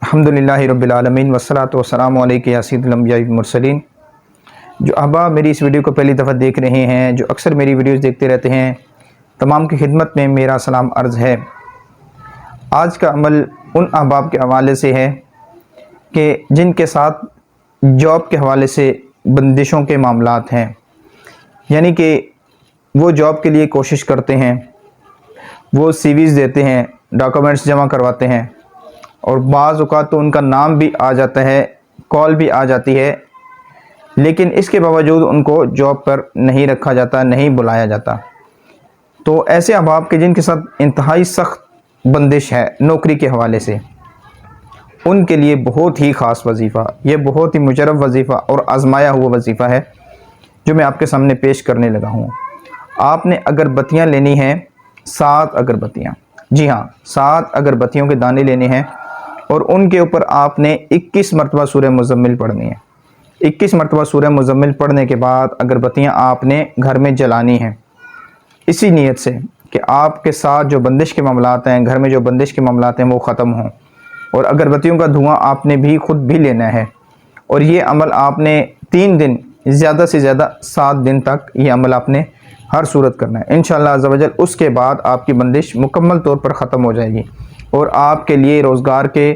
الحمدللہ رب العالمین والصلاۃ والسلام علیک یا سید الانبیاء والمرسلین۔ جو احباب میری اس ویڈیو کو پہلی دفعہ دیکھ رہے ہیں، جو اکثر میری ویڈیوز دیکھتے رہتے ہیں، تمام کی خدمت میں میرا سلام عرض ہے۔ آج کا عمل ان احباب کے حوالے سے ہے کہ جن کے ساتھ جاب کے حوالے سے بندشوں کے معاملات ہیں، یعنی کہ وہ جاب کے لیے کوشش کرتے ہیں، وہ سی ویز دیتے ہیں، ڈاکومنٹس جمع کرواتے ہیں، اور بعض اوقات تو ان کا نام بھی آ جاتا ہے، کال بھی آ جاتی ہے، لیکن اس کے باوجود ان کو جاب پر نہیں رکھا جاتا، نہیں بلایا جاتا۔ تو ایسے احباب کے جن کے ساتھ انتہائی سخت بندش ہے نوکری کے حوالے سے، ان کے لیے بہت ہی خاص وظیفہ، یہ بہت ہی مجرب وظیفہ اور آزمایا ہوا وظیفہ ہے جو میں آپ کے سامنے پیش کرنے لگا ہوں۔ آپ نے اگربتیاں لینی ہیں، 7 اگربتیاں، جی ہاں 7 اگربتیوں کے دانے لینے ہیں، اور ان کے اوپر آپ نے 21 مرتبہ سورہ مزمل پڑھنی ہے۔ 21 مرتبہ سورہ مزمل پڑھنے کے بعد اگربتیاں آپ نے گھر میں جلانی ہیں، اسی نیت سے کہ آپ کے ساتھ جو بندش کے معاملات ہیں، گھر میں جو بندش کے معاملات ہیں وہ ختم ہوں، اور اگربتیوں کا دھواں آپ نے بھی خود بھی لینا ہے، اور یہ عمل آپ نے 3 دن، زیادہ سے زیادہ 7 دن تک یہ عمل آپ نے ہر صورت کرنا ہے انشاءاللہ عز و جل۔ اس کے بعد آپ کی بندش مکمل طور پر ختم ہو جائے گی، اور آپ کے لیے روزگار کے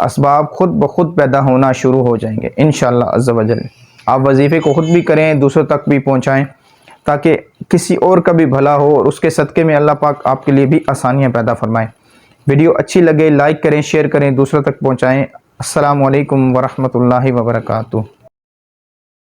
اسباب خود بخود پیدا ہونا شروع ہو جائیں گے انشاءاللہ عز و جل۔ آپ وظیفے کو خود بھی کریں، دوسروں تک بھی پہنچائیں، تاکہ کسی اور کا بھی بھلا ہو، اور اس کے صدقے میں اللہ پاک آپ کے لیے بھی آسانیاں پیدا فرمائیں۔ ویڈیو اچھی لگے لائک کریں، شیئر کریں، دوسروں تک پہنچائیں۔ السلام علیکم ورحمۃ اللہ وبرکاتہ۔